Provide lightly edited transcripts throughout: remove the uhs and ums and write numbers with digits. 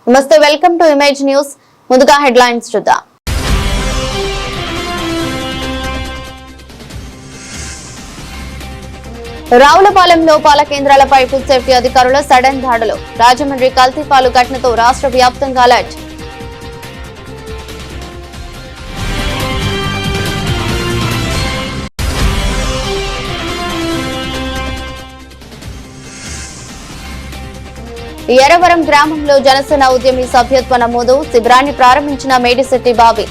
నమస్తే, welcome to image news. ముందుగా headlines చూద్దాం. రావులపాలెంలో పాల కేంద్రాలపై ఫుడ్ సేఫ్టీ అధికారుల సడన్ దాడులు. రాజమండ్రి కల్తీ పాలు ఘటనతో రాష్ట్ర వ్యాప్తంగా అలర్ట్. ఎర్రవరం గ్రామంలో జనసేన ఉద్యమి సభ్యత్వ నమోదు. శిబిరాన్ని ప్రారంభించిన మేడిశెట్టి బాబీ.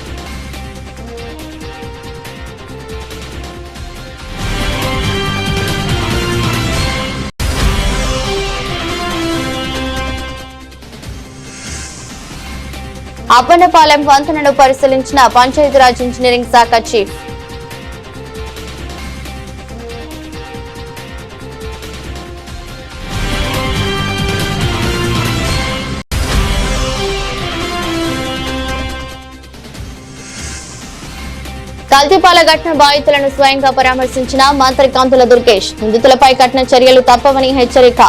అప్పన్నపాలెం వంతెనను పరిశీలించిన పంచాయతీరాజ్ ఇంజనీరింగ్ శాఖ చీఫ్. కల్తీపాల ఘటన బాధితులను స్వయంగా పరామర్శించిన మంత్రి కాంతుల దుర్గేష్. నిందితులపై కఠిన చర్యలు తప్పవని హెచ్చరిక.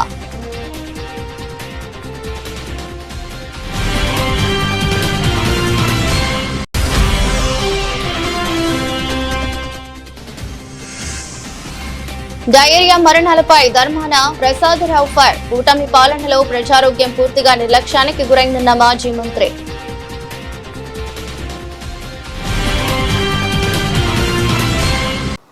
డయేరియా మరణాలపై ధర్మాన ప్రసాదరావు ఫైర్. కూటమి పాలనలో ప్రజారోగ్యం పూర్తిగా నిర్లక్ష్యానికి గురైందన్న మాజీ మంత్రి.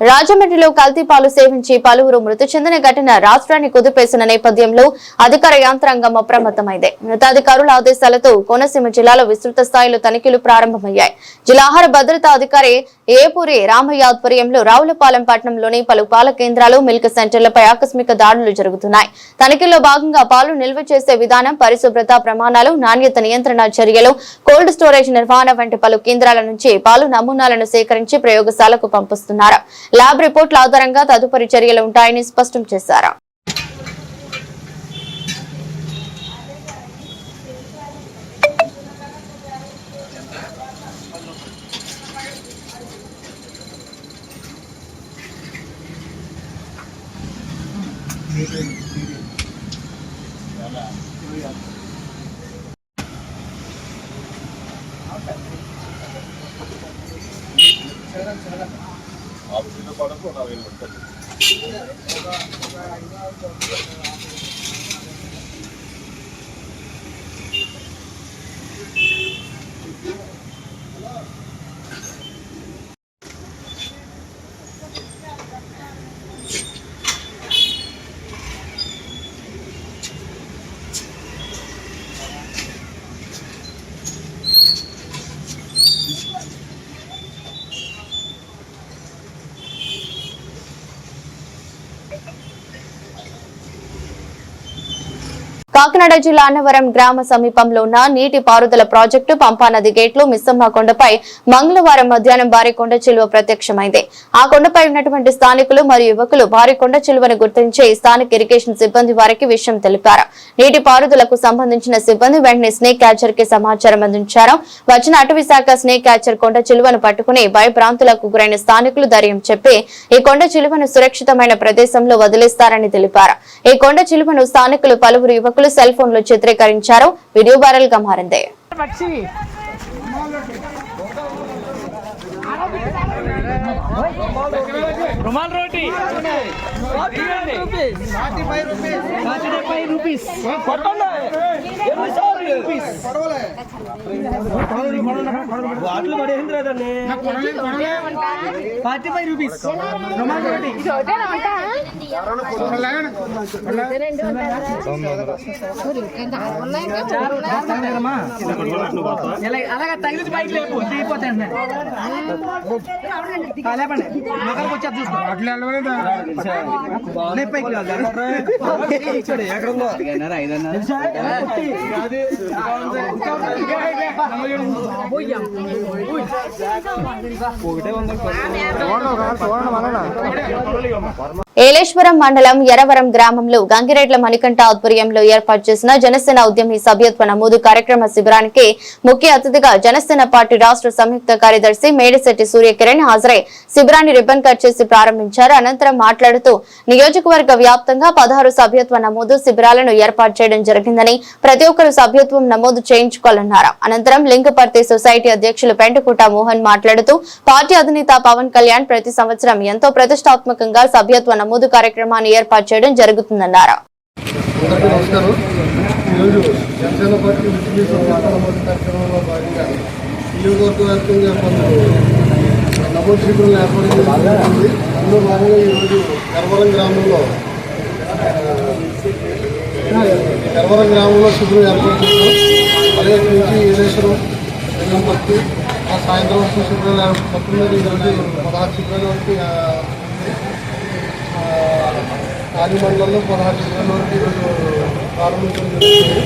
రాజమండ్రిలో కల్తీ పాలు సేవించి పలువురు మృతి చెందిన ఘటన రాష్ట్రాన్ని కుదిపేసిన నేపథ్యంలో అధికార యంత్రాంగం అప్రమత్తమైంది. ఉన్నతాధికారుల ఆదేశాలతో కోనసీమ జిల్లాలో విస్తృత స్థాయిలో తనిఖీలు ప్రారంభమయ్యాయి. జిల్లా ఆహార భద్రతా అధికారి ఏపూరి రామయ్య ఆధ్వర్యంలో రావులపాలెం పట్టణంలోని పలు పాల కేంద్రాలు, మిల్క్ సెంటర్లపై ఆకస్మిక దాడులు జరుగుతున్నాయి. తనిఖీల్లో భాగంగా పాలు నిల్వ చేసే విధానం, పరిశుభ్రత ప్రమాణాలు, నాణ్యత నియంత్రణ చర్యలు, కోల్డ్ స్టోరేజ్ నిర్వహణ వంటి పలు కేంద్రాల నుంచి పాలు నమూనాలను సేకరించి ప్రయోగశాలకు పంపిస్తున్నారు. ల్యాబ్ రిపోర్ట్ల ఆధారంగా తదుపరి చర్యలు ఉంటాయని స్పష్టం చేశారు. కాకినాడ జిల్లా అన్నవరం గ్రామ సమీపంలో ఉన్న నీటి పారుదల ప్రాజెక్టు పంపానది గేట్లు మిస్సమ్మ కొండపై మంగళవారం మధ్యాహ్నం భారీ కొండ చిలువ ప్రత్యక్షమైంది. ఆ కొండపై ఉన్నటువంటి స్థానికులు మరియు యువకులు భారీ కొండ చిలువను గుర్తించి స్థానిక ఇరిగేషన్ సిబ్బంది వారికి విషయం తెలిపారు. నీటి పారుదలకు సంబంధించిన సిబ్బంది వెంటనే స్నేక్ క్యాచర్ కి సమాచారం అందించారు. వచ్చిన అటవీ శాఖ స్నేక్ క్యాచర్ కొండ చిలువను పట్టుకుని భయభ్రాంతులకు గురైన స్థానికులు ధైర్యం చెప్పి ఈ కొండ చిలువను సురక్షితమైన ప్రదేశంలో వదిలేస్తారని తెలిపారు. ఈ కొండ చిలువను స్థానికులు పలువురు యువకులు సెల్ ఫోన్ లో చిత్రీకరించారు. వీడియో వైరల్ గా మారింది. అలాగా తగిలి బైక్ లేపు తీయిపోతాయండి. ఒకటే ఏలేశ్వరం మండలం ఎరవరం గ్రామంలో గంగిరెడ్ల మణికంఠ ఆధ్వర్యంలో ఏర్పాటు చేసిన జనసేన ఉద్యమి సభ్యత్వ నమోదు కార్యక్రమ శిబిరానికి ముఖ్య అతిథిగా జనసేన పార్టీ రాష్ట్ర సంయుక్త కార్యదర్శి మేడిశెట్టి సూర్యకిరణ్ హాజరై శిబిరాన్ని రిబ్బన్ కట్ చేసి ప్రారంభించారు. అనంతరం మాట్లాడుతూ నియోజకవర్గ వ్యాప్తంగా 16 సభ్యత్వ నమోదు శిబిరాలను ఏర్పాటు చేయడం జరిగిందని, ప్రతి ఒక్కరూ సభ్యత్వం నమోదు చేయించుకోవాలన్నారు. అనంతరం లింగపర్తి సొసైటీ అధ్యక్షులు పెంటకుట మోహన్ మాట్లాడుతూ పార్టీ అధినేత పవన్ కళ్యాణ్ ప్రతి సంవత్సరం ఎంతో ప్రతిష్టాత్మకంగా సభ్యత్వ నమోదు కార్యక్రమాన్ని ఏర్పాటు చేయడం జరుగుతుందన్నారు. ఎరవరం గ్రామంలో శిబిరం ఏర్పాటు చేశాం. అలాగే నుంచి ఏలేశ్వరం లింగంపర్తి సాయంత్రం వరకు శిబిరాలు మొత్తం ఈరోజు 16 శిబిరాల వరకు ఆది మండలంలో 16 శిబిరాల వరకు ఈరోజు ప్రారంభించడం జరుగుతుంది.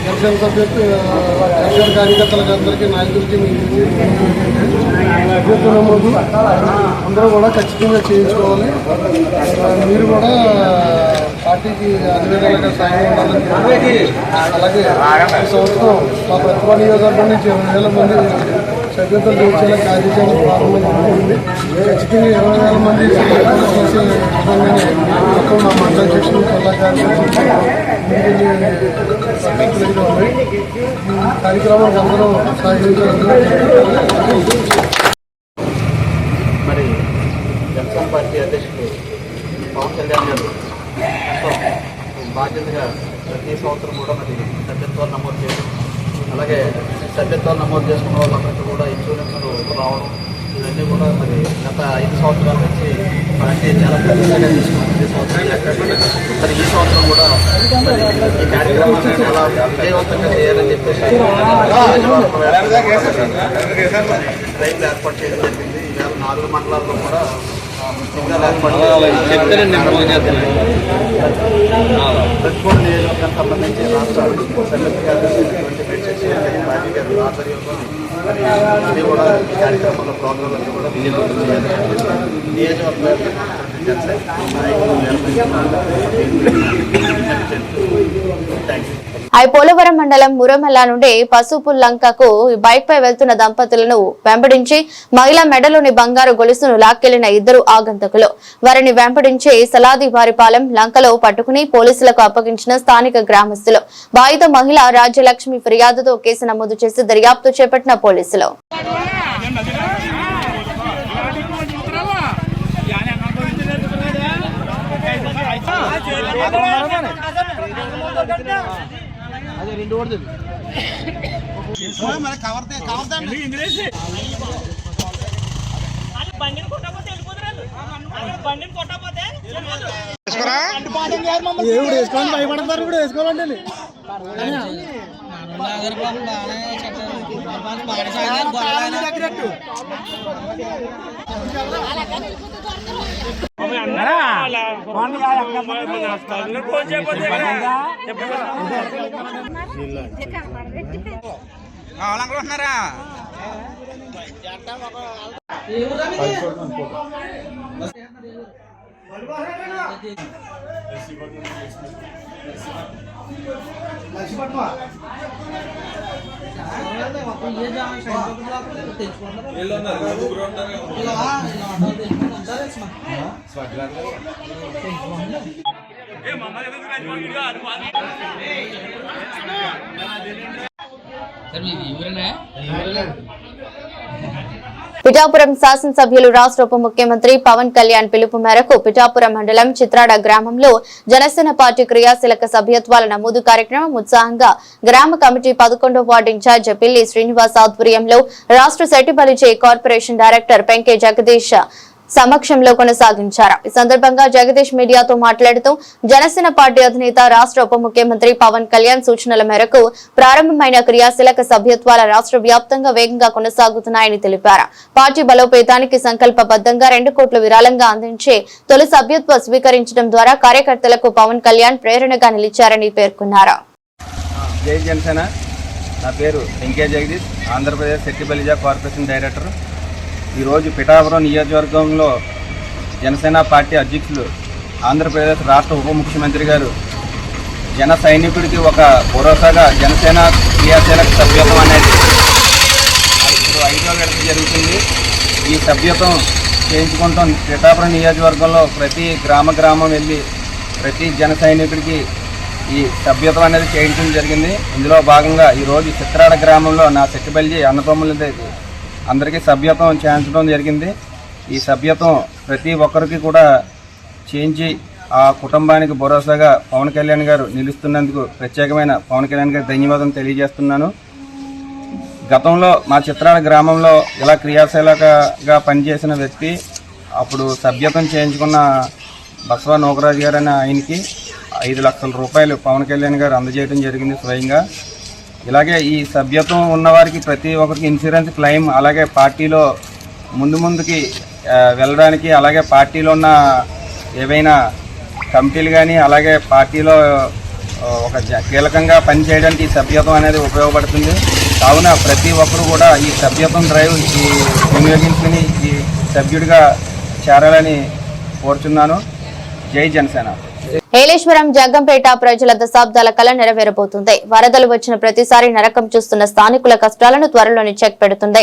జనసేన జనసేన కార్యకర్తలకు అందరికీ నాయకులకి సభ్యత్వ నమోదు అందరూ కూడా ఖచ్చితంగా చేయించుకోవాలి. మీరు కూడా పార్టీకి అన్ని విధాలుగా సాయం ఉండాలని, అలాగే ఈ సంవత్సరం మా ప్రతిభా నియోజకవర్గం నుంచి 20,000 మంది సభ్యతలు చేసేలా కార్యక్రమం ప్రారంభం జరుగుతుంది. ఖచ్చితంగా 20,000 మంది సభ్యతలు చేసే విధంగానే మొత్తం మా మండల అధ్యక్షులు జిల్లా కార్యక్రమాలు ఉన్నాయి. ఈ కార్యక్రమానికి అందరూ సహకరించాలని. మరి జనసేన పార్టీ అధ్యక్షుడు పవన్ కళ్యాణ్ గారు బాధ్యతగా ప్రతి సంవత్సరం కూడా మరి సభ్యత్వాలు నమోదు చేయడం, అలాగే సభ్యత్వాలు నమోదు చేసుకున్న వాళ్ళందరికీ కూడా ఇన్సూరెన్స్లు రావడం, ఇవన్నీ కూడా మరి గత 5 సంవత్సరాల నుంచి పార్టీ చాలా ప్రతిష్టగా తీసుకున్నాం. ప్రతి సంవత్సరం మరి ఈ సంవత్సరం కూడా మరి ఈ కార్యక్రమాన్ని చాలా విజయవంతంగా చేయాలని చెప్పేసి ట్రైన్లు ఏర్పాటు చేయడం జరిగింది. ఈవేళ 4 మండలాల్లో కూడా ప్రతికూల నియోజకవర్గానికి సంబంధించి రాష్ట్ర సంయుక్త కార్యదర్శి పార్టీ గారి ఆధ్వర్యంలో ఇది కూడా ఈ కార్యక్రమంలో ప్రోగ్రాంలన్నీ కూడా విజయవంతం చేయాలని నియోజకవర్గ పోలవరం మండలం మురమల్ల నుండి పసుపుల్లంకకు బైక్ పై వెళ్తున్న దంపతులను వెంబడించి మహిళా మెడలోని బంగారు గొలుసును లాక్కెళ్లిన 2 ఆగంతకులు. వారిని వెంబడించి సలాదివారిపాలెం లంకలో పట్టుకుని పోలీసులకు అప్పగించిన స్థానిక గ్రామస్తులు. బాధిత మహిళ రాజ్యలక్ష్మి ఫిర్యాదుతో కేసు నమోదు చేసి దర్యాప్తు చేపట్టిన పోలీసులు. వేసుకోవాలని భయపడతారు. ఇప్పుడు వేసుకోవాలంటే పిఠాపురం శాసనసభ్యులు రాష్ట్ర ఉప ముఖ్యమంత్రి పవన్ కళ్యాణ్ పిలుపు మేరకు పిఠాపురం మండలం చిత్రాడ గ్రామంలో జనసేన పార్టీ క్రియాశీలక సభ్యత్వాల నమోదు కార్యక్రమం ఉత్సాహంగా గ్రామ కమిటీ 11వ వార్డు ఇన్ఛార్జ్ పిల్లి శ్రీనివాస్ ఆధ్వర్యంలో రాష్ట్ర సెట్టిబలిజే కార్పొరేషన్ డైరెక్టర్ పెంకే జగదీష్ సమక్షంలో కొనసాగించారు. ఈ సందర్భంగా జగదీష్ మీడియాతో మాట్లాడుతూ జనసేన పార్టీ అధినేత రాష్ట్ర ఉప ముఖ్యమంత్రి పవన్ కళ్యాణ్ సూచనల మేరకు ప్రారంభమైన క్రియాశీలక సభ్యత్వాల రాష్ట్ర వ్యాప్తంగా వేగంగా కొనసాగుతున్నాయని తెలిపారు. పార్టీ బలోపేతానికి సంకల్పబద్దంగా 2 కోట్ల విరాళంగా అందించి తొలి సభ్యత్వ స్వీకరించడం ద్వారా కార్యకర్తలకు పవన్ కళ్యాణ్ ప్రేరణగా నిలిచారని పేర్కొన్నారు. జై జనసేన. నా పేరు పెంకే జగదీష్, ఆంధ్రప్రదేశ్ సెట్టిబలిజా కార్పొరేషన్ డైరెక్టర్. ఈరోజు పిఠాపురం నియోజకవర్గంలో జనసేన పార్టీ అధ్యక్షులు ఆంధ్రప్రదేశ్ రాష్ట్ర ఉప ముఖ్యమంత్రి గారు జన సైనికుడికి ఒక భరోసాగా జనసేన క్రియాశీలక సభ్యత్వం అనేది ఇప్పుడు 5వ విడత జరుగుతుంది. ఈ సభ్యత్వం చేయించుకుంటాం. పిఠాపురం నియోజకవర్గంలో ప్రతి గ్రామం వెళ్ళి ప్రతి జన సైనికుడికి ఈ సభ్యత్వం అనేది చేయించడం జరిగింది. ఇందులో భాగంగా ఈరోజు చిత్రాడ గ్రామంలో నా సెట్టిబల్జీ అన్నతమ్ములది అందరికీ సభ్యత్వం చేయించడం జరిగింది. ఈ సభ్యత్వం ప్రతి ఒక్కరికి కూడా చేయించి ఆ కుటుంబానికి భరోసాగా పవన్ కళ్యాణ్ గారు నిలుస్తున్నందుకు ప్రత్యేకమైన పవన్ కళ్యాణ్ గారికి ధన్యవాదం తెలియజేస్తున్నాను. గతంలో మా చిత్రాల గ్రామంలో ఇలా క్రియాశీలకగా పనిచేసిన వ్యక్తి అప్పుడు సభ్యత్వం చేయించుకున్న బసవ నోకరాజు గారు అనే ఆయనకి 5 లక్షల రూపాయలు పవన్ కళ్యాణ్ గారు అందజేయడం జరిగింది స్వయంగా. ఇలాగే ఈ సభ్యత్వం ఉన్నవారికి ప్రతి ఒక్కరికి ఇన్సూరెన్స్ క్లెయిమ్, అలాగే పార్టీలో ముందుకి వెళ్ళడానికి, అలాగే పార్టీలో ఉన్న ఏవైనా కమిటీలు కానీ అలాగే పార్టీలో ఒక కీలకంగా పనిచేయడానికి ఈ సభ్యత్వం అనేది ఉపయోగపడుతుంది. కావున ప్రతి ఒక్కరు కూడా ఈ సభ్యత్వం డ్రైవ్ వినియోగించుకుని ఈ సభ్యుడిగా చేరాలని కోరుచున్నాను. జై జనసేన. ఏలేశ్వరం జగ్గంపేట ప్రజల దశాబ్దాల కళ నెరవేరబోతుంది. వరదలు వచ్చిన ప్రతిసారి నరకం చూస్తున్న స్థానికుల కష్టాలను త్వరలోనే చెక్ పెడుతుంది.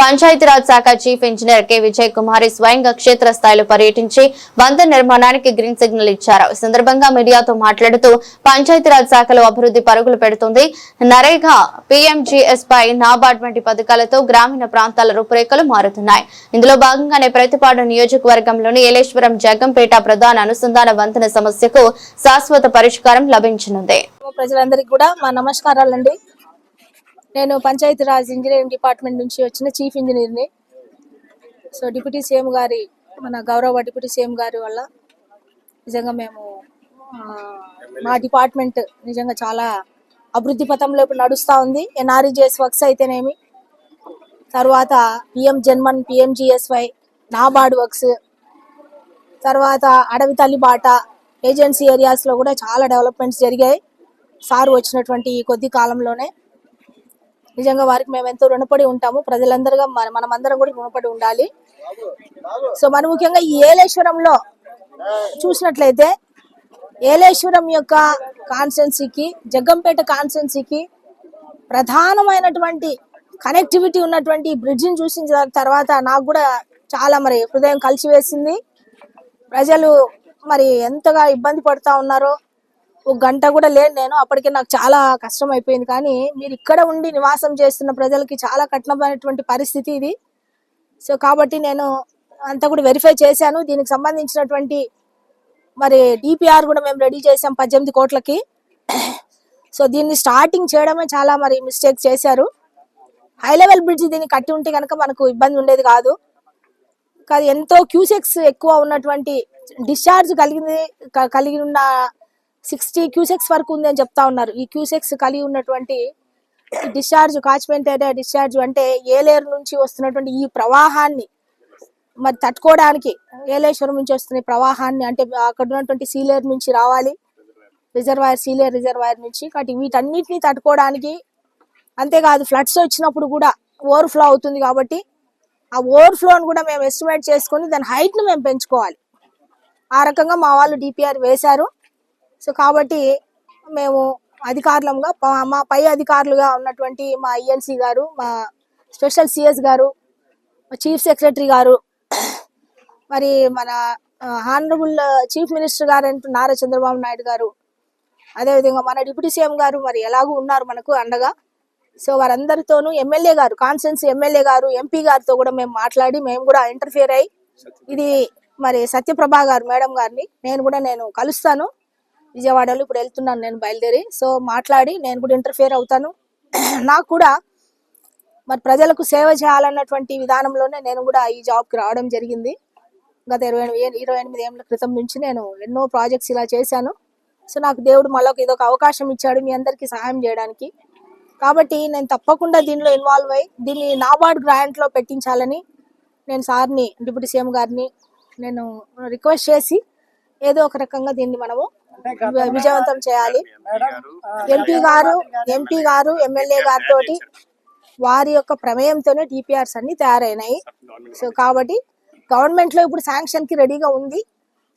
పంచాయతీరాజ్ శాఖ చీఫ్ ఇంజనీర్ కె విజయ్ కుమారి స్వయంగా క్షేత్రస్థాయిలో పర్యటించి వంతెన నిర్మాణానికి గ్రీన్ సిగ్నల్ ఇచ్చారు. ఈ సందర్భంగా మీడియాతో మాట్లాడుతూ పంచాయతీరాజ్ శాఖలో అభివృద్ధి పరుగులు పెడుతుంది. నరేగా, PMGS పై నాబార్డ్ వంటి పథకాలతో గ్రామీణ ప్రాంతాల రూపురేఖలు మారుతున్నాయి. ఇందులో భాగంగానే ప్రతిపాడు నియోజకవర్గంలోని ఏలేశ్వరం జగ్గంపేట ప్రధాన అనుసంధాన వంతెన సమస్యకు శాశ్వత పరిష్కారం లభించనుంది. ప్రజలందరికీ కూడా మా నమస్కారాలండి. నేను పంచాయతీరాజ్ ఇంజనీరింగ్ డిపార్ట్మెంట్ నుంచి వచ్చిన చీఫ్ ఇంజనీర్ని. సో డిప్యూటీ సీఎం గారి, మన గౌరవ డిప్యూటీ సీఎం గారి వల్ల నిజంగా మేము మా డిపార్ట్మెంట్ నిజంగా చాలా అభివృద్ధి పథంలో ఇప్పుడు నడుస్తూ ఉంది. NREGS వర్క్స్ అయితేనేమి, తర్వాత PM JANMAN, PMGSY, NABARD works, తర్వాత అడవి తల్లి బాట, ఏజెన్సీ ఏరియాస్లో కూడా చాలా డెవలప్మెంట్స్ జరిగాయి సార్ వచ్చినటువంటి ఈ కొద్ది కాలంలోనే. నిజంగా వారికి మేము ఎంతో రుణపడి ఉంటాము. ప్రజలందరిగా మనమందరం కూడా రుణపడి ఉండాలి. సో మరి ముఖ్యంగా ఈ ఏలేశ్వరంలో చూసినట్లయితే ఏలేశ్వరం యొక్క కాన్స్టెన్సీకి, జగ్గంపేట కాన్స్టెన్సీకి ప్రధానమైనటువంటి కనెక్టివిటీ ఉన్నటువంటి బ్రిడ్జిని చూసిన తర్వాత నాకు కూడా చాలా మరి హృదయం కలిసివేసింది. ప్రజలు మరి ఎంతగా ఇబ్బంది పడుతూ ఉన్నారో, 1 గంట కూడా లేను నేను, అప్పటికే నాకు చాలా కష్టం అయిపోయింది. కానీ మీరు ఇక్కడ ఉండి నివాసం చేస్తున్న ప్రజలకి చాలా కఠినమైనటువంటి పరిస్థితి ఇది. సో కాబట్టి నేను అంతా కూడా వెరిఫై చేశాను. దీనికి సంబంధించినటువంటి మరి DPR కూడా మేము రెడీ చేసాం 18 కోట్లకి. సో దీన్ని స్టార్టింగ్ చేయడమే చాలా మరి మిస్టేక్ చేశారు. హై లెవెల్ బ్రిడ్జ్ దీన్ని కట్టి ఉంటే కనుక మనకు ఇబ్బంది ఉండేది కాదు. కాదు, ఎంతో క్యూసెక్స్ ఎక్కువ ఉన్నటువంటి డిశ్చార్జ్ కలిగి ఉన్న 60 క్యూసెక్స్ వరకు ఉంది అని చెప్తా ఉన్నారు. ఈ క్యూసెక్స్ కలిగి ఉన్నటువంటి డిశ్చార్జ్, కాచ్మెంట్ ఏరియా డిశ్చార్జ్ అంటే ఏలేరు నుంచి వస్తున్నటువంటి ఈ ప్రవాహాన్ని మరి తట్టుకోవడానికి, ఏలేశ్వరం నుంచి వస్తున్న ప్రవాహాన్ని, అంటే అక్కడ ఉన్నటువంటి సీలేరు నుంచి రావాలి, సీలేరు రిజర్వాయర్ నుంచి, కాబట్టి వీటన్నిటిని తట్టుకోవడానికి, అంతేకాదు ఫ్లడ్స్ వచ్చినప్పుడు కూడా ఓవర్ఫ్లో అవుతుంది. కాబట్టి ఆ ఓవర్ఫ్లోని కూడా మేము ఎస్టిమేట్ చేసుకొని దాని హైట్ను మేము పెంచుకోవాలి. ఆ రకంగా మా వాళ్ళు DPR వేశారు. సో కాబట్టి మేము అధికారులంగా, మా పై అధికారులుగా ఉన్నటువంటి మా INC గారు, మా స్పెషల్ CS గారు, చీఫ్ సెక్రటరీ గారు, మరి మన హానరబుల్ చీఫ్ మినిస్టర్ గారు నారా చంద్రబాబు నాయుడు గారు, అదేవిధంగా మన డిప్యూటీ సీఎం గారు మరి ఎలాగూ ఉన్నారు మనకు అండగా. సో వారందరితోనూ ఎమ్మెల్యే గారు, కాన్స్టిట్యున్సీ ఎమ్మెల్యే గారు, MP గారితో కూడా మేము మాట్లాడి, మేము కూడా ఇంటర్ఫియర్ అయ్యి, ఇది మరి సత్యప్రభా గారు మేడం గారిని నేను కలుస్తాను విజయవాడలో, ఇప్పుడు వెళ్తున్నాను నేను బయలుదేరి. సో మాట్లాడి నేను కూడా ఇంటర్ఫియర్ అవుతాను. నాకు కూడా మరి ప్రజలకు సేవ చేయాలన్నటువంటి విధానంలోనే నేను కూడా ఈ జాబ్కి రావడం జరిగింది. గత 28 ఏళ్ల క్రితం నుంచి నేను ఎన్నో ప్రాజెక్ట్స్ ఇలా చేశాను. సో నాకు దేవుడు మళ్ళీ ఇదొక అవకాశం ఇచ్చాడు మీ అందరికీ సహాయం చేయడానికి. కాబట్టి నేను తప్పకుండా దీనిలో ఇన్వాల్వ్ అయ్యి దీన్ని నాబార్డ్ గ్రాంట్లో పెట్టించాలని నేను సార్ని, డిప్యూటీ సీఎం గారిని నేను రిక్వెస్ట్ చేసి ఏదో ఒక రకంగా దీన్ని మనము విజయవంతం చేయాలి. ఎంపీ గారు ఎమ్మెల్యే గారితో వారి యొక్క ప్రమేయంతోనే DPRs అన్ని తయారైనాయి. సో కాబట్టి గవర్నమెంట్ లో ఇప్పుడు శాంక్షన్ కి రెడీగా ఉంది.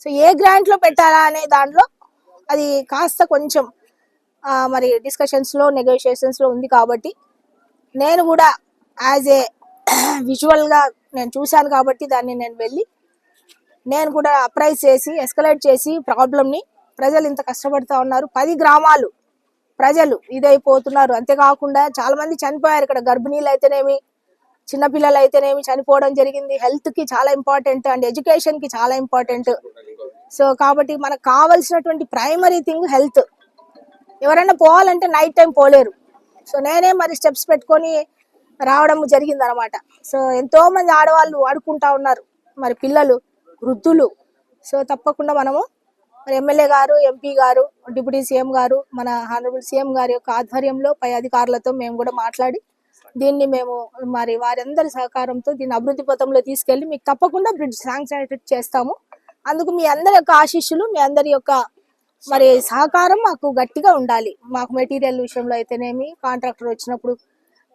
సో ఏ గ్రాంట్లో పెట్టాలా అనే దాంట్లో అది కాస్త కొంచెం మరి డిస్కషన్స్లో నెగోషియేషన్స్లో ఉంది. కాబట్టి నేను కూడా యాజ్ ఏ విజువల్గా నేను చూశాను కాబట్టి దాన్ని నేను వెళ్ళి నేను కూడా అప్రైజ్ చేసి ఎస్కలేట్ చేసి ప్రాబ్లమ్ని, ప్రజలు ఇంత కష్టపడుతూ ఉన్నారు, 10 గ్రామాలు ప్రజలు ఇదైపోతున్నారు. అంతేకాకుండా చాలా మంది చనిపోయారు ఇక్కడ. గర్భిణీలు అయితేనేమి, చిన్నపిల్లలు అయితేనేమి చనిపోవడం జరిగింది. హెల్త్కి చాలా ఇంపార్టెంట్ అండ్ ఎడ్యుకేషన్కి చాలా ఇంపార్టెంట్. సో కాబట్టి మనకు కావాల్సినటువంటి ప్రైమరీ థింగ్ హెల్త్. ఎవరైనా పోవాలంటే నైట్ టైం పోలేరు. సో నేనే మరి స్టెప్స్ పెట్టుకొని రావడం జరిగింది అనమాట. సో ఎంతో మంది ఆడవాళ్ళు ఆడుకుంటా ఉన్నారు, మరి పిల్లలు, వృద్ధులు. సో తప్పకుండా మనము మరి ఎమ్మెల్యే గారు, ఎంపీ గారు, డిప్యూటీ సీఎం గారు, మన హానరబుల్ సీఎం గారి యొక్క ఆధ్వర్యంలో పై అధికారులతో మేము కూడా మాట్లాడి దీన్ని మేము మరి వారందరి సహకారంతో దీన్ని అభివృద్ధి పథంలో తీసుకెళ్లి మీకు తప్పకుండా బ్రిడ్జ్ శాంక్షన్ చేస్తాము. అందుకు మీ అందరి యొక్క ఆశీస్సులు, మీ అందరి యొక్క మరి సహకారం మాకు గట్టిగా ఉండాలి. మాకు మెటీరియల్ విషయంలో అయితేనేమి, కాంట్రాక్టర్ వచ్చినప్పుడు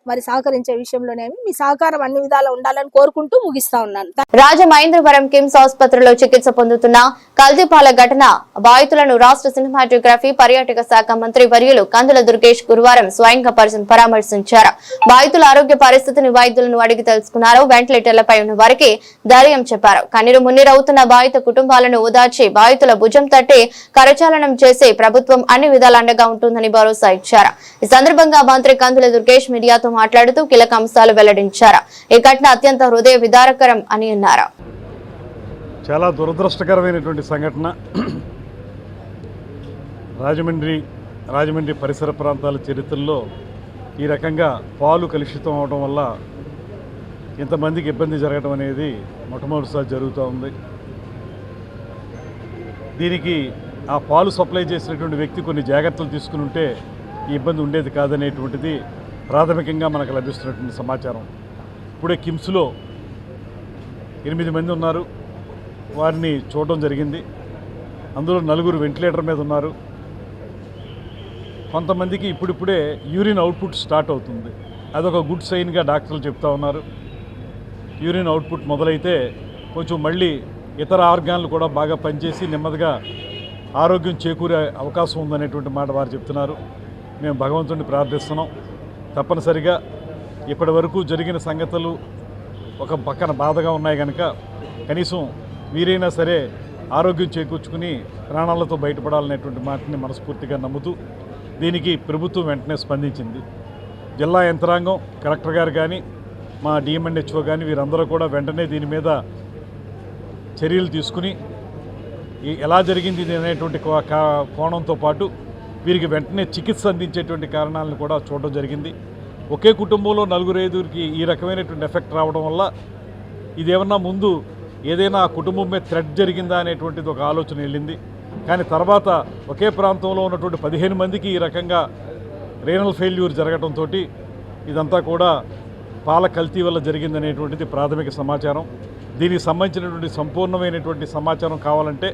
మరి సహకరించే విషయంలోనేమి మీ సహకారం అన్ని విధాలా ఉండాలని కోరుకుంటూ ముగిస్తా ఉన్నాను. రాజమహేంద్రవరం కిమ్స్ ఆసుపత్రిలో చికిత్స పొందుతున్న కల్తీపాల ఘటన బాధితులను రాష్ట్ర సినిమాటోగ్రఫీ పర్యాటక శాఖ మంత్రి వర్యులు కందుల దుర్గేష్ గురువారం స్వయంగా పరామర్శించారు. బాధితుల ఆరోగ్య పరిస్థితిని వైద్యులను అడిగి తెలుసుకున్నారు. వెంటిలేటర్లపై ఉన్న వారికి ధైర్యం చెప్పారు. కన్నీరు మున్నీరవుతున్న బాధిత కుటుంబాలను ఓదార్చి బాధితుల భుజం తట్టి కరచాలనం చేసి ప్రభుత్వం అన్ని విధాల అండగా ఉంటుందని భరోసా ఇచ్చారు. ఈ సందర్భంగా మంత్రి కందుల దుర్గేష్ మీడియాతో మాట్లాడుతూ కీలక అంశాలు వెల్లడించారు. ఈ ఘటన అత్యంత హృదయ విదారకరం అని అన్నారు. చాలా దురదృష్టకరమైనటువంటి సంఘటన. రాజమండ్రి పరిసర ప్రాంతాల చరిత్రలో ఈ రకంగా పాలు కలుషితం అవడం వల్ల ఇంతమందికి ఇబ్బంది జరగడం అనేది మొట్టమొదటిసారి జరుగుతూ ఉంది. దీనికి ఆ పాలు సప్లై చేసినటువంటి వ్యక్తి కొన్ని జాగ్రత్తలు తీసుకుని ఉంటే ఈ ఇబ్బంది ఉండేది కాదనేటువంటిది ప్రాథమికంగా మనకు లభిస్తున్నటువంటి సమాచారం. ఇప్పుడే కిమ్స్లో 8 మంది ఉన్నారు, వారిని చూడడం జరిగింది. అందులో 4 వెంటిలేటర్ మీద ఉన్నారు. కొంతమందికి ఇప్పుడిప్పుడే యూరిన్ అవుట్పుట్ స్టార్ట్ అవుతుంది. అదొక గుడ్ సైన్గా డాక్టర్లు చెప్తా ఉన్నారు. యూరిన్ అవుట్పుట్ మొదలైతే కొంచెం మళ్ళీ ఇతర ఆర్గాన్లు కూడా బాగా పనిచేసి నెమ్మదిగా ఆరోగ్యం చేకూరే అవకాశం ఉందనేటువంటి మాట వారు చెప్తున్నారు. మేము భగవంతుడిని ప్రార్థిస్తున్నాం. తప్పనిసరిగా ఇప్పటి వరకు జరిగిన సంగతులు ఒక పక్కన బాధగా ఉన్నాయి కనుక కనీసం వీరైనా సరే ఆరోగ్యం చేకూర్చుకుని ప్రాణాలతో బయటపడాలనేటువంటి మాటని మనస్ఫూర్తిగా నమ్ముతూ దీనికి ప్రభుత్వం వెంటనే స్పందించింది. జిల్లా యంత్రాంగం, కలెక్టర్ గారు కానీ, మా డిఎంఎన్హెచ్ఓ కానీ వీరందరూ కూడా వెంటనే దీని మీద చర్యలు తీసుకుని ఎలా జరిగింది అనేటువంటి కోణంతో పాటు వీరికి వెంటనే చికిత్స అందించేటువంటి కారణాలను కూడా చూడడం జరిగింది. ఒకే కుటుంబంలో 4-5కి ఈ రకమైనటువంటి ఎఫెక్ట్ రావడం వల్ల ఇదేమన్నా ముందు ఏదైనా ఆ కుటుంబం మీద థ్రెట్ జరిగిందా అనేటువంటిది ఒక ఆలోచన వెళ్ళింది. కానీ తర్వాత ఒకే ప్రాంతంలో ఉన్నటువంటి 15 మందికి ఈ రకంగా రీనల్ ఫెయిల్యూర్ జరగడంతో ఇదంతా కూడా పాల కల్తీ వల్ల జరిగిందనేటువంటిది ప్రాథమిక సమాచారం. దీనికి సంబంధించినటువంటి సంపూర్ణమైనటువంటి సమాచారం కావాలంటే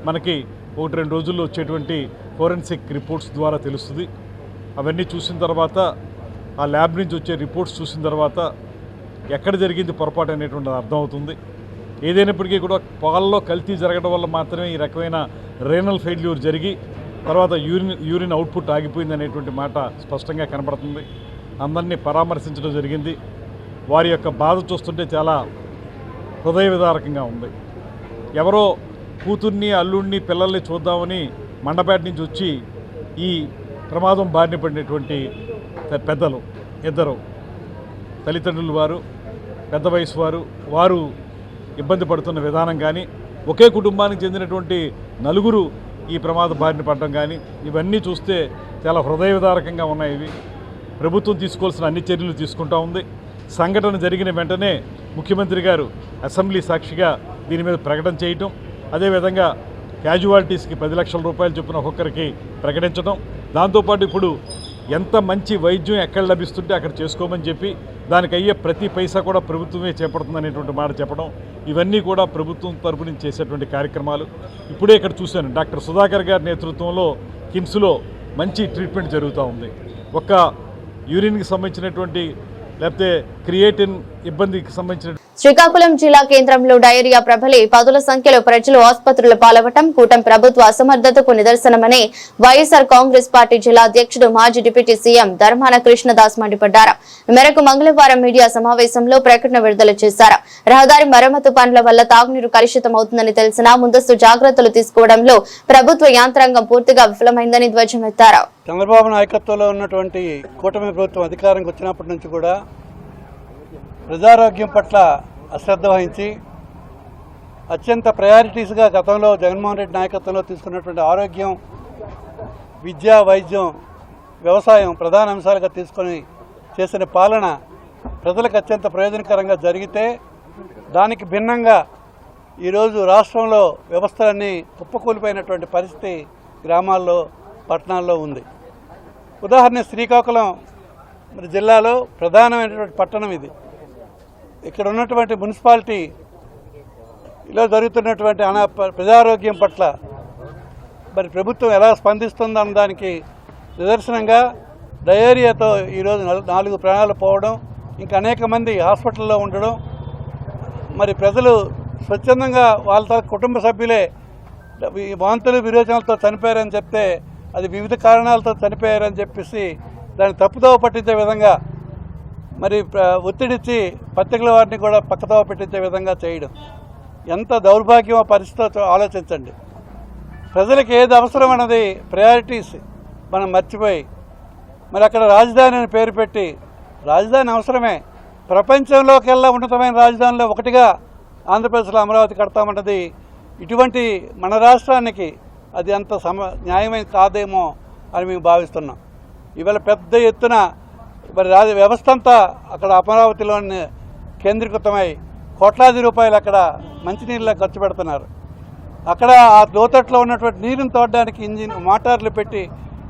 మనకి 1-2 రోజుల్లో వచ్చేటువంటి ఫోరెన్సిక్ రిపోర్ట్స్ ద్వారా తెలుస్తుంది. అవన్నీ చూసిన తర్వాత ఆ ల్యాబ్ నుంచి వచ్చే రిపోర్ట్స్ చూసిన తర్వాత ఎక్కడ జరిగింది పొరపాటు అనేటువంటిది అర్థమవుతుంది. ఏదైనప్పటికీ కూడా పాలలో కల్తీ జరగడం వల్ల మాత్రమే ఈ రకమైన రీనల్ ఫెయిల్యూర్ జరిగి తర్వాత యూరిన్ అవుట్పుట్ ఆగిపోయింది అనేటువంటి మాట స్పష్టంగా కనబడుతుంది. అందరినీ పరామర్శించడం జరిగింది. వారి యొక్క బాధ చూస్తుంటే చాలా హృదయ విదారకంగా ఉంది. ఎవరో కూతుర్ని, అల్లుడిని, పిల్లల్ని చూద్దామని మండపేట నుంచి వచ్చి ఈ ప్రమాదం బారిన పడినటువంటి పెద్దలు, 2 తల్లిదండ్రులు, వారు పెద్ద వయసు వారు ఇబ్బంది పడుతున్న విధానం కానీ, ఒకే కుటుంబానికి చెందినటువంటి 4 ఈ ప్రమాద బారిన పడడం కానీ ఇవన్నీ చూస్తే చాలా హృదయ విదారకంగా ఉన్నాయి. ఇవి ప్రభుత్వం తీసుకోవాల్సిన అన్ని చర్యలు తీసుకుంటూ ఉంది. సంఘటన జరిగిన వెంటనే ముఖ్యమంత్రి గారు అసెంబ్లీ సాక్షిగా దీని మీద ప్రకటన చేయటం, అదేవిధంగా క్యాజువాలిటీస్కి 10 లక్షల రూపాయలు చొప్పున ఒక్కొక్కరికి ప్రకటించడం, దాంతోపాటు ఇప్పుడు ఎంత మంచి వైద్యం ఎక్కడ లభిస్తుంటే అక్కడ చేసుకోమని చెప్పి దానికి అయ్యే ప్రతి పైసా కూడా ప్రభుత్వమే చేపడుతుందనేటువంటి మాట చెప్పడం, ఇవన్నీ కూడా ప్రభుత్వం తరపు నుంచి చేసేటువంటి కార్యక్రమాలు. ఇప్పుడే ఇక్కడ చూశాను, డాక్టర్ సుధాకర్ గారి నేతృత్వంలో కిమ్స్లో మంచి ట్రీట్మెంట్ జరుగుతూ ఉంది. ఒక్క యూరిన్కి సంబంధించినటువంటి లేకపోతే క్రియేటిన్ ఇబ్బందికి సంబంధించిన శ్రీకాకుళం జిల్లా కేంద్రంలో డయేరియా ప్రబలి పదుల సంఖ్యలో ప్రజలు ఆసుపత్రులు పాలవటం కూటమి ప్రభుత్వ అసమర్థతకు నిదర్శనమని వైఎస్ఆర్ కాంగ్రెస్ పార్టీ జిల్లా అధ్యక్షుడు మాజీ డిప్యూటీ సీఎం ధర్మాన కృష్ణదాస్ మండిపడ్డారు. ఈ మేరకు మంగళవారం మీడియా సమావేశంలో ప్రకటన విడుదల చేశారు. రహదారి మరమ్మతు పనుల వల్ల తాగునీరు కలుషితమవుతుందని తెలిసినా ముందస్తు జాగ్రత్తలు తీసుకోవడంలో ప్రభుత్వ యాంత్రాంగం పూర్తిగా విఫలమైందని ధ్వజమెత్తారు. చంద్రబాబు నాయకత్వంలో ఉన్నటువంటి కూటమి ప్రభుత్వం అధికారంకి వచ్చినప్పటి నుంచి కూడా ప్రజారోగ్యం పట్ల అశ్రద్ధ వహించి అత్యంత ప్రయారిటీస్గా గతంలో జగన్మోహన్ రెడ్డి నాయకత్వంలో తీసుకున్నటువంటి ఆరోగ్యం, విద్య, వైద్యం, వ్యవసాయం ప్రధాన అంశాలుగా తీసుకొని చేసిన పాలన ప్రజలకు అత్యంత ప్రయోజనకరంగా జరిగితే దానికి భిన్నంగా ఈరోజు రాష్ట్రంలో వ్యవస్థలన్నీ కుప్పకూలిపోయినటువంటి పరిస్థితి గ్రామాల్లో, పట్టణాల్లో ఉంది. ఉదాహరణ శ్రీకాకుళం జిల్లాలో ప్రధానమైనటువంటి పట్టణం ఇది. ఇక్కడ ఉన్నటువంటి మున్సిపాలిటీలో జరుగుతున్నటువంటి ప్రజారోగ్యం పట్ల మరి ప్రభుత్వం ఎలా స్పందిస్తుందన్న దానికి నిదర్శనంగా డయేరియాతో ఈరోజు 4 ప్రాణాలు పోవడం, ఇంకా అనేక మంది హాస్పిటల్లో ఉండడం, మరి ప్రజలు స్వచ్ఛందంగా వాళ్ళ కుటుంబ సభ్యులే వాంతులు విరోచనాలతో చనిపోయారని చెప్తే అది వివిధ కారణాలతో చనిపోయారని చెప్పేసి దాన్ని తప్పుదోవ పట్టించే విధంగా మరి ఒత్తిడిచ్చి పత్రికల వారిని కూడా పక్కదోవ పెట్టించే విధంగా చేయడం ఎంత దౌర్భాగ్యమో పరిస్థితితో ఆలోచించండి. ప్రజలకు ఏది అవసరం అన్నది ప్రయారిటీస్ మనం మర్చిపోయి మరి అక్కడ రాజధాని అని పేరు పెట్టి, రాజధాని అవసరమే, ప్రపంచంలోకెల్లా ఉన్నతమైన రాజధానిలో ఒకటిగా ఆంధ్రప్రదేశ్లో అమరావతి కడతామన్నది ఇటువంటి మన రాష్ట్రానికి అది అంత న్యాయమైన కాదేమో అని మేము భావిస్తున్నాం. ఇవాళ పెద్ద ఎత్తున మరి వ్యవస్థ అంతా అక్కడ అమరావతిలో కేంద్రీకృతమై కోట్లాది రూపాయలు అక్కడ మంచినీళ్ళ ఖర్చు పెడుతున్నారు. అక్కడ ఆ లోతట్లో ఉన్నటువంటి నీరుని తోడడానికి మోటార్లు పెట్టి,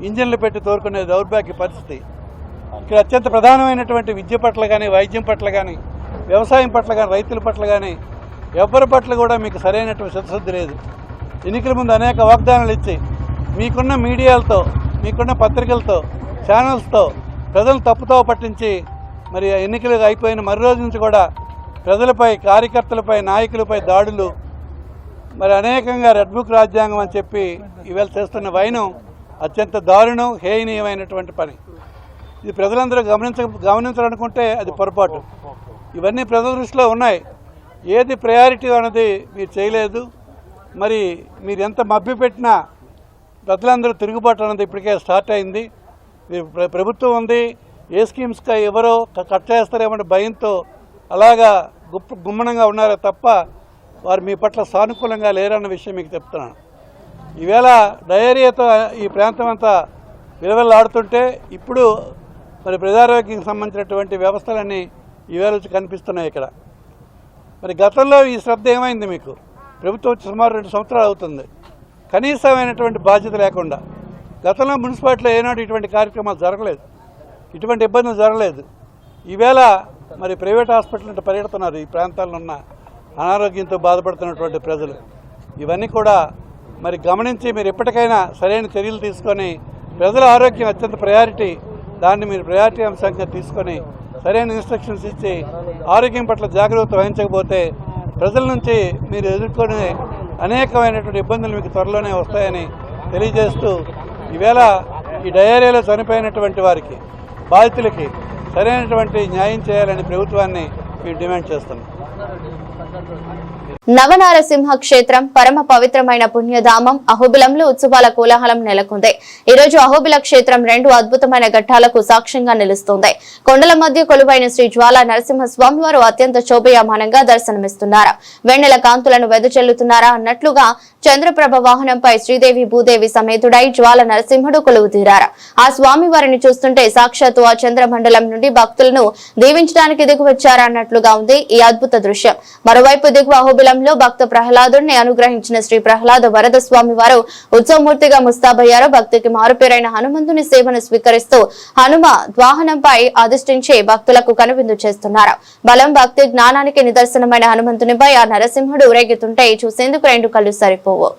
ఇంజిన్లు పెట్టి తోరుకునే దౌర్భాగ్య పరిస్థితి. ఇక్కడ అత్యంత ప్రధానమైనటువంటి విద్య పట్ల కానీ, వైద్యం పట్ల కానీ, వ్యవసాయం పట్ల కానీ, రైతుల పట్ల కానీ ఎవరి పట్ల కూడా మీకు సరైనటువంటి చిత్తశుద్ధి లేదు. ఎన్నికల ముందు అనేక వాగ్దానాలు ఇచ్చి మీకున్న మీడియాలతో, మీకున్న పత్రికలతో, ఛానల్స్తో ప్రజలు తప్పుతో పట్టించి మరి ఎన్నికలు అయిపోయిన మరో రోజు నుంచి కూడా ప్రజలపై, కార్యకర్తలపై, నాయకులపై దాడులు, మరి అనేకంగా రెడ్ బుక్ రాజ్యాంగం అని చెప్పి ఇవాళ చేస్తున్న వైనం అత్యంత దారుణం, హేయనీయమైనటువంటి పని. ఇది ప్రజలందరూ గమనించాలనుకుంటే అది పొరపాటు. ఇవన్నీ ప్రజల దృష్టిలో ఉన్నాయి. ఏది ప్రయారిటీ అన్నది మీరు చేయలేదు. మరి మీరు ఎంత మభ్యపెట్టినా ప్రజలందరూ తిరుగుబాటు అన్నది ఇప్పటికే స్టార్ట్ అయింది. ప్రభుత్వం ఉంది, ఏ స్కీమ్స్ ఎవరో కట్ చేస్తారేమో భయంతో అలాగా గుమ్మనంగా ఉన్నారో తప్ప వారు మీ పట్ల సానుకూలంగా లేరన్న విషయం మీకు చెప్తున్నాను. ఈవేళ డయేరియాతో ఈ ప్రాంతం అంతా విలవిల్లాడుతుంటే ఇప్పుడు మరి ప్రజారోగ్యం సంబంధించినటువంటి వ్యవస్థలన్నీ ఈవేళ వచ్చి కనిపిస్తున్నాయి ఇక్కడ. మరి గతంలో ఈ శ్రద్ధ ఏమైంది మీకు? ప్రభుత్వం వచ్చి సుమారు 2 సంవత్సరాలు అవుతుంది. కనీసమైనటువంటి బాధ్యత లేకుండా గతంలో మున్సిపాలిటీలో ఏనాడు ఇటువంటి కార్యక్రమాలు జరగలేదు, ఇటువంటి ఇబ్బందులు జరగలేదు. ఈవేళ మరి ప్రైవేట్ హాస్పిటల్ అంటే పరిగెడుతున్నారు ఈ ప్రాంతాల్లో ఉన్న అనారోగ్యంతో బాధపడుతున్నటువంటి ప్రజలు. ఇవన్నీ కూడా మరి గమనించి మీరు ఎప్పటికైనా సరైన చర్యలు తీసుకొని ప్రజల ఆరోగ్యం అత్యంత ప్రయారిటీ, దాన్ని మీరు ప్రయారిటీ అంశంగా తీసుకొని సరైన ఇన్స్ట్రక్షన్స్ ఇచ్చి ఆరోగ్యం పట్ల జాగ్రత్త వహించకపోతే ప్రజల నుంచి మీరు ఎదుర్కొనే అనేకమైనటువంటి ఇబ్బందులు మీకు త్వరలోనే వస్తాయని తెలియజేస్తూ ఈవేళ ఈ డయేరియాలో చనిపోయినటువంటి వారికి, బాధితులకి సరైనటువంటి న్యాయం చేయాలని ప్రభుత్వాన్ని మేము డిమాండ్ చేస్తున్నాం. నవనారసింహ క్షేత్రం పరమ పవిత్రమైన పుణ్యధామం అహోబిలంలో ఉత్సవాల కోలాహలం నెలకొంది. ఈ రోజు అహోబిల క్షేత్రం 2 అద్భుతమైన ఘట్టాలకు సాక్ష్యంగా నిలుస్తుంది. కొండల మధ్య కొలువైన శ్రీ జ్వాల నరసింహస్వామి వారు అత్యంత శోభయామానంగా దర్శనమిస్తున్నారు. వెన్నెల కాంతులను వెదజల్లుతున్నారా అన్నట్లుగా చంద్రప్రభ వాహనంపై శ్రీదేవి భూదేవి సమేతుడై జ్వాల నరసింహుడు కొలువుతీరారు. ఆ స్వామి వారిని చూస్తుంటే సాక్షాత్తు ఆ చంద్రమండలం నుండి భక్తులను దీవించడానికి దిగువచ్చారా అన్నట్లుగా ఉంది ఈ అద్భుత దృశ్యం. మరోవైపు దిగువ అహోబిలం భక్త ప్రహ్లాదుని అనుగ్రహించిన శ్రీ ప్రహ్లాద వరద స్వామి వారు ఉత్సవమూర్తిగా ముస్తాబయ్యారు. భక్తికి మారుపేరైన హనుమంతుని సేవను స్వీకరిస్తూ హనుమ వాహనంపై అధిష్ఠించి భక్తులకు కనువిందు చేస్తున్నారు. బలం, భక్తి, జ్ఞానానికి నిదర్శనమైన హనుమంతునిపై ఆ నరసింహుడు ఊరేగుతుంటే చూసేందుకు 2 కళ్ళు సరిపోవు.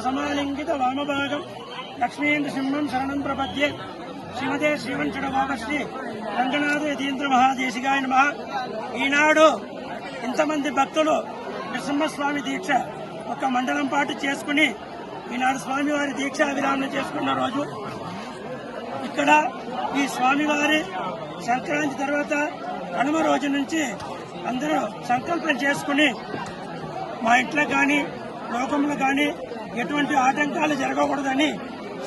సమాలింగిత వామభాగం లక్ష్మీంద్ర సింహం శరణం ప్రపద్యే. శ్రీమతే శ్రీవంచడ శ్రీ రంగనాథ యతీంద్ర మహాదేశికాయ నమః. ఈనాడు ఇంతమంది భక్తులు నరసింహస్వామి దీక్ష ఒక మండలం పాటు చేసుకుని ఈనాడు స్వామివారి దీక్షా విరామం చేసుకున్న రోజు. ఇక్కడ ఈ స్వామివారి సంక్రాంతి తర్వాత కనుమ రోజు నుంచి అందరూ సంకల్పం చేసుకుని మా ఇంట్లో కానీ లోకంలో కానీ ఎటువంటి ఆటంకాలు జరగకూడదని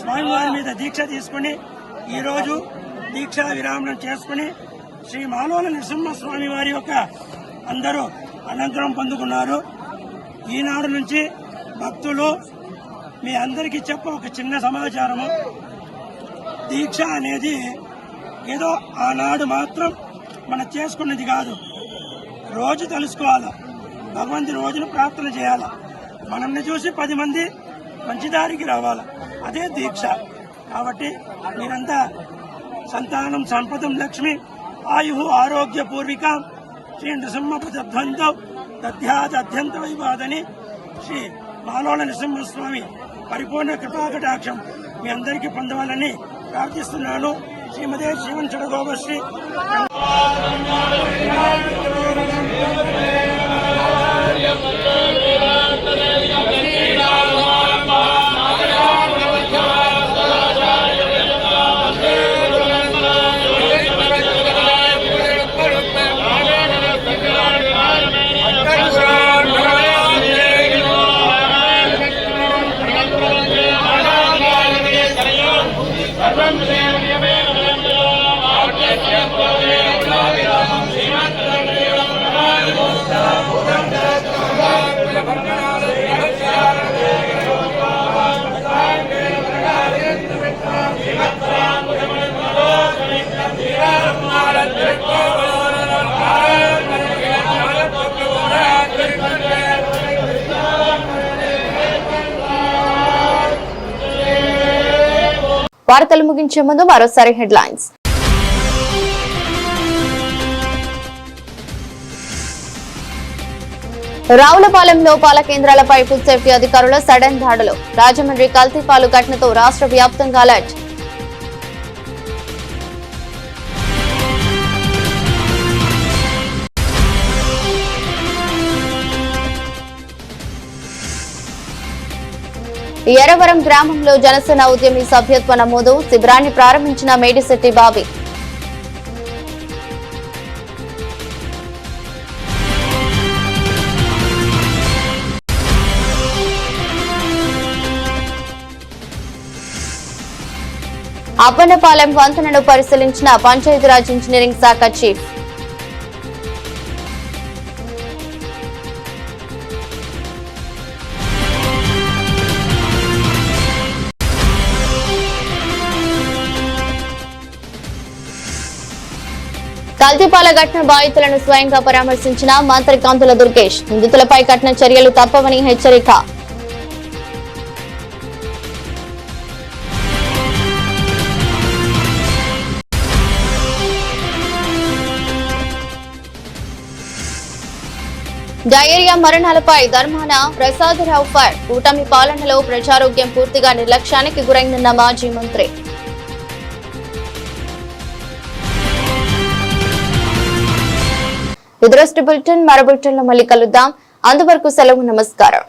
స్వామివారి మీద దీక్ష తీసుకుని ఈరోజు దీక్షా విరామం చేసుకుని శ్రీ మాలోల నరసింహస్వామి వారి యొక్క అందరూ అనంతరం పొందుకున్నారు. ఈనాడు నుంచి భక్తులు మీ అందరికీ ఒక చిన్న సమాచారము. దీక్ష అనేది ఏదో ఆనాడు మాత్రం మనం చేసుకున్నది కాదు. రోజు తెలుసుకోవాలా, భగవంతుని రోజును ప్రార్థన చేయాలా, మనల్ని చూసి 10 మంది మంచి దారికి రావాలా, అదే దీక్ష. కాబట్టి మీరంతా సంతానం సంపదం లక్ష్మి ఆయు ఆరోగ్య పూర్వికం శ్రీ నృసింహపద్వంతో దధ్యాదధ్యంత వైవాదని శ్రీ మాలోల నరసింహస్వామి పరిపూర్ణ కృపాకటాక్షం మీ అందరికీ పొందవాలని ప్రార్థిస్తున్నాను. శ్రీమదే శ్రీవంచడ గోపశ్రీ. వార్తలు ముగించే ముందు మరోసారి హెడ్లైన్స్. రావులపాలెంలో పాల కేంద్రాలపై ఫుడ్ సేఫ్టీ అధికారుల సడన్ దాడులు. రాజమండ్రి కల్తీ పాలు ఘటనతో రాష్ట్ర వ్యాప్తంగా అలర్ట్. ఎర్రవరం గ్రామంలో జనసేన ఉద్యమి సభ్యత్వ నమోదు శిబిరాన్ని ప్రారంభించిన మేడిశెట్టి బాబీ. అప్పన్నపాలెం వంతెనను పరిశీలించిన పంచాయతీరాజ్ ఇంజనీరింగ్ శాఖ చీఫ్. కల్తీపాల ఘటన బాధితులను స్వయంగా పరామర్శించిన మంత్రి కాంతుల దుర్గేష్. నిందితులపై కఠిన చర్యలు తప్పవని హెచ్చరిక. డయేరియా మరణాలపై ధర్మాన ప్రసాదరావు ఫైర్. కూటమి పాలనలో ప్రజారోగ్యం పూర్తిగా నిర్లక్ష్యానికి గురైందన్న మాజీ మంత్రి. ఇది బులెటిన్. మరో బులెటిన్లో మళ్ళీ కలుద్దాం. అంతవరకు సెలవు. నమస్కారం.